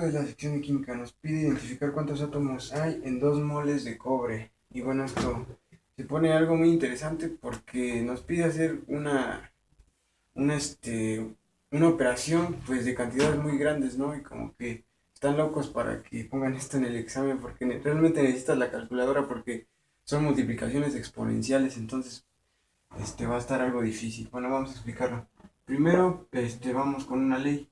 de la sección de química nos pide identificar cuántos átomos hay en 2 moles de cobre. Y bueno, esto se pone algo muy interesante porque nos pide hacer una, este, una operación pues de cantidades muy grandes, ¿no? Y como que están locos para que pongan esto en el examen porque realmente necesitas la calculadora porque son multiplicaciones exponenciales, entonces va a estar algo difícil. Bueno, vamos a explicarlo. Primero, vamos con una ley.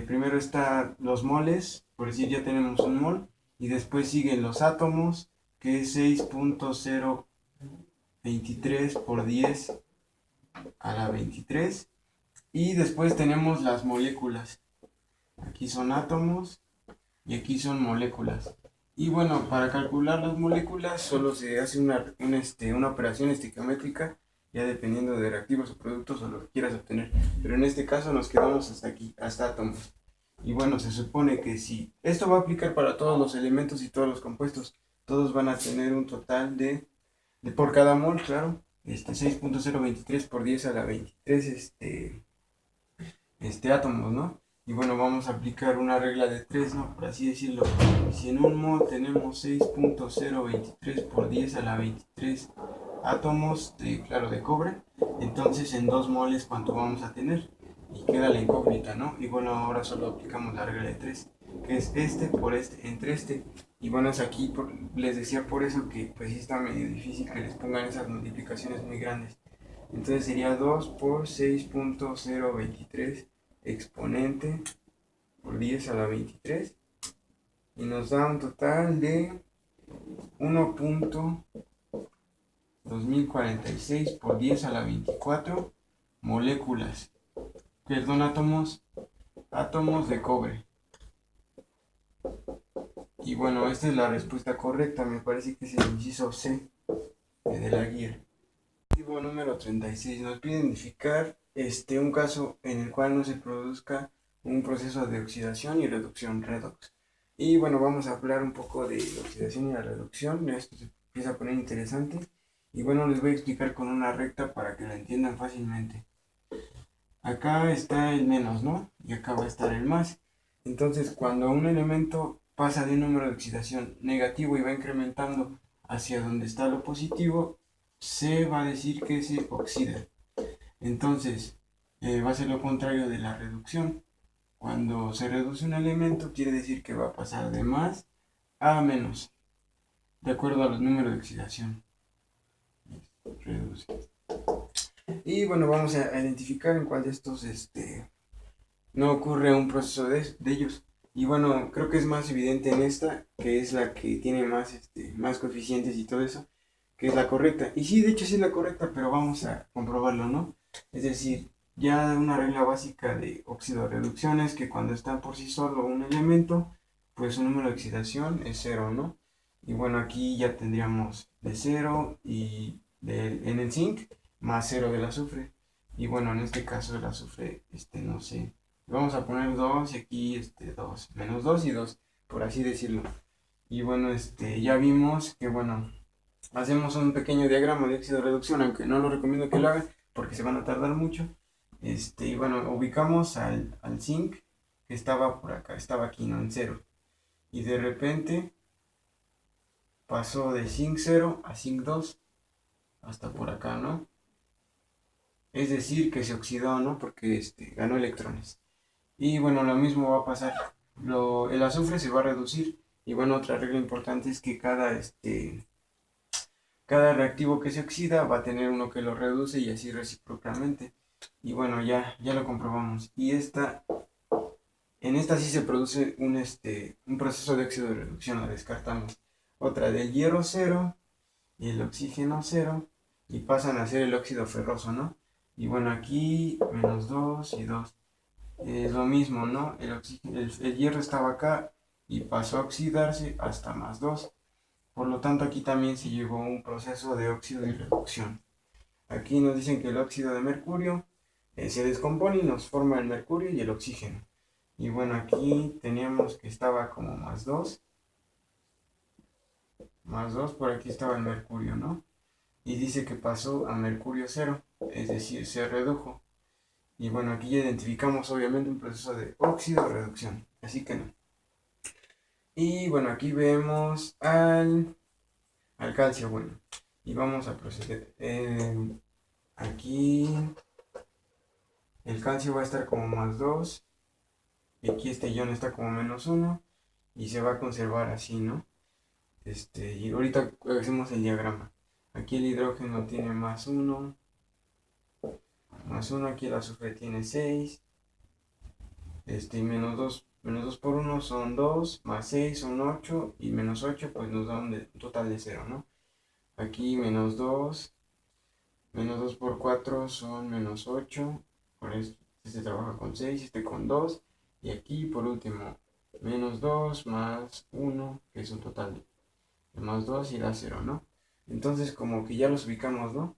Primero está los moles, por decir ya tenemos un mol, y después siguen los átomos, que es 6.023 por 10 a la 23, y después tenemos las moléculas. Aquí son átomos y aquí son moléculas. Y bueno, para calcular las moléculas solo se hace una operación estiquiométrica, ya dependiendo de reactivos o productos o lo que quieras obtener. Pero en este caso nos quedamos hasta aquí, hasta átomos. Y bueno, se supone que si esto va a aplicar para todos los elementos y todos los compuestos, todos van a tener un total de por cada mol, claro, 6.023 por 10 a la 23, átomos, ¿no? Y bueno, vamos a aplicar una regla de 3, ¿no? Por así decirlo. Si en un mol tenemos 6.023 por 10 a la 23 átomos claro, de cobre, entonces en 2 moles, ¿cuánto vamos a tener? Y queda la incógnita, ¿no? Y bueno, ahora solo aplicamos la regla de 3, que es por entre Y bueno, es aquí, les decía por eso que pues sí está medio difícil que les pongan esas multiplicaciones muy grandes. Entonces sería 2 por 6.023 exponente por 10 a la 23 y nos da un total de 1.2046 por 10 a la 24 moléculas, perdón, átomos de cobre. Y bueno, esta es la respuesta correcta, me parece que es el inciso C de la guía. Objetivo número 36 nos pide identificar un caso en el cual no se produzca un proceso de oxidación y reducción, redox. Y bueno, vamos a hablar un poco de la oxidación y la reducción. Esto se empieza a poner interesante. Y bueno, les voy a explicar con una recta para que la entiendan fácilmente. Acá está el menos, ¿no? Y acá va a estar el más. Entonces, cuando un elemento pasa de un número de oxidación negativo y va incrementando hacia donde está lo positivo, se va a decir que se oxida. Entonces, va a ser lo contrario de la reducción. Cuando se reduce un elemento, quiere decir que va a pasar de más a menos, de acuerdo a los números de oxidación. Reduce. Y bueno, vamos a identificar en cuál de estos no ocurre un proceso de ellos. Y bueno, creo que es más evidente en esta, que es la que tiene más coeficientes y todo eso, que es la correcta. Y sí, de hecho sí es la correcta, pero vamos a comprobarlo, ¿no? Es decir, ya una regla básica de oxidorreducción es que cuando está por sí solo un elemento, pues su número de oxidación es cero, ¿no? Y bueno, aquí ya tendríamos de cero y en el zinc más cero del azufre. Y bueno, en este caso el azufre, no sé, vamos a poner 2 y aquí 2, menos 2 y 2, por así decirlo. Y bueno, ya vimos que bueno, hacemos un pequeño diagrama de óxido de reducción, aunque no lo recomiendo que lo hagan porque se van a tardar mucho. Y bueno, ubicamos al zinc que estaba por acá, estaba aquí, ¿no? En cero. Y de repente pasó de zinc 0 a zinc 2 hasta por acá, ¿no? Es decir, que se oxidó, ¿no? Porque ganó electrones. Y bueno, lo mismo va a pasar. El azufre se va a reducir. Y bueno, otra regla importante es que cada reactivo que se oxida va a tener uno que lo reduce y así recíprocamente. Y bueno, ya lo comprobamos. Y en esta sí se produce un proceso de óxido de reducción, la descartamos. Otra del hierro cero y el oxígeno cero y pasan a ser el óxido ferroso, ¿no? Y bueno, aquí menos 2 y 2. Es lo mismo, ¿no? El hierro estaba acá y pasó a oxidarse hasta más 2. Por lo tanto, aquí también se llevó un proceso de óxido y reducción. Aquí nos dicen que el óxido de mercurio se descompone y nos forma el mercurio y el oxígeno. Y bueno, aquí teníamos que estaba como más 2, por aquí estaba el mercurio, ¿no? Y dice que pasó a mercurio cero, es decir, se redujo. Y bueno, aquí ya identificamos obviamente un proceso de óxido-reducción, así que no. Y bueno, aquí vemos al calcio, bueno, y vamos a proceder. Aquí el calcio va a estar como +2, y aquí este ion está como -1, y se va a conservar así, ¿no? Y ahorita hacemos el diagrama. Aquí el hidrógeno tiene +1, aquí el azufre tiene 6, y menos dos por 1 son 2, más 6 son 8, y -8 pues nos da un total de 0, ¿no? Aquí menos dos por 4 son -8, por esto este trabaja con 6, este con 2, y aquí por último, -2 más 1, que es un total de +2 y da 0, ¿no? Entonces como que ya los ubicamos, ¿no?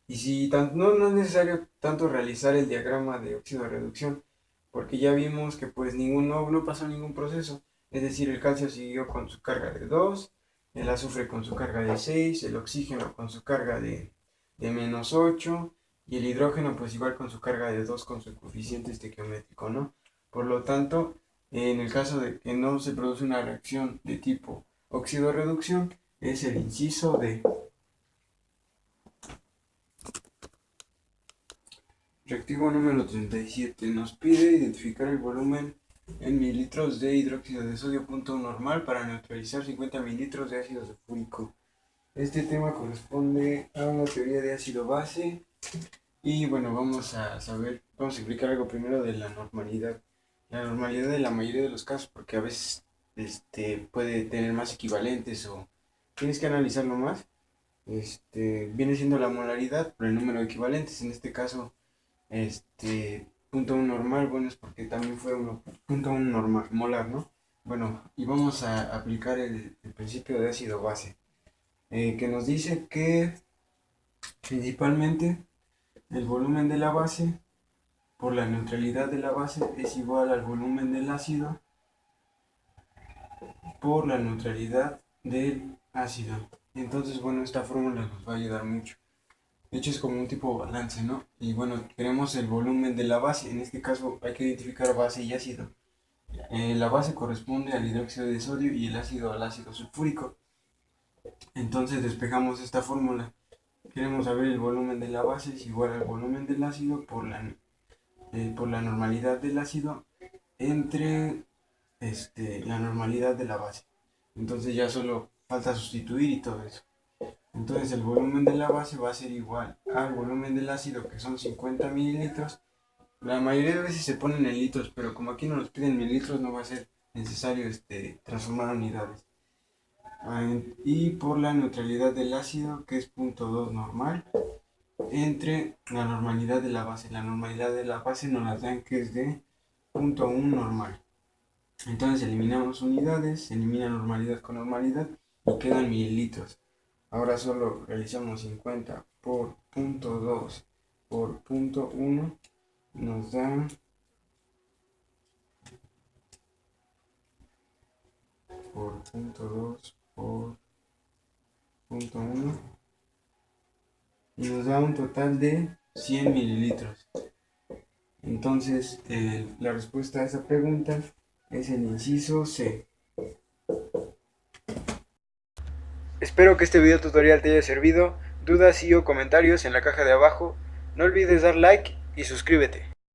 Y si no es necesario tanto realizar el diagrama de óxido de reducción, porque ya vimos que pues no pasó ningún proceso. Es decir, el calcio siguió con su carga de 2, el azufre con su carga de 6, el oxígeno con su carga de -8, y el hidrógeno pues igual con su carga de 2 con su coeficiente estequiométrico, ¿no? Por lo tanto, en el caso de que no se produce una reacción de tipo óxido de reducción, es el inciso D. Reactivo número 37. Nos pide identificar el volumen en mililitros de hidróxido de sodio punto normal para neutralizar 50 mililitros de ácido sulfúrico. Este tema corresponde a una teoría de ácido-base. Y bueno, vamos a explicar algo primero de la normalidad. La normalidad de la mayoría de los casos, porque a veces puede tener más equivalentes o tienes que analizarlo más. Viene siendo la molaridad por el número de equivalentes. En este caso, punto 1 normal, bueno, es porque también fue punto 1 normal, molar, ¿no? Bueno, y vamos a aplicar el principio de ácido base, que nos dice que principalmente el volumen de la base por la neutralidad de la base es igual al volumen del ácido por la neutralidad del ácido. Entonces, bueno, esta fórmula nos va a ayudar mucho. De hecho, es como un tipo de balance, ¿no? Y bueno, queremos el volumen de la base. En este caso hay que identificar base y ácido. La base corresponde al hidróxido de sodio y el ácido al ácido sulfúrico. Entonces despejamos esta fórmula. Queremos saber el volumen de la base es igual al volumen del ácido por la normalidad del ácido entre la normalidad de la base. Entonces ya solo falta sustituir y todo eso. Entonces el volumen de la base va a ser igual al volumen del ácido, que son 50 mililitros. La mayoría de veces se ponen en litros, pero como aquí no nos piden mililitros, no va a ser necesario transformar unidades. Y por la neutralidad del ácido, que es 0.2 normal, entre la normalidad de la base. La normalidad de la base nos la dan que es de 0.1 normal. Entonces eliminamos unidades, se elimina normalidad con normalidad y quedan mililitros. Ahora solo realizamos 50 por 0.2 por 0.1, nos da por 0.2 por 0.1 y nos da un total de 100 mililitros. Entonces la respuesta a esa pregunta es el inciso C. Espero que este video tutorial te haya servido. Dudas y o comentarios en la caja de abajo. No olvides dar like y suscríbete.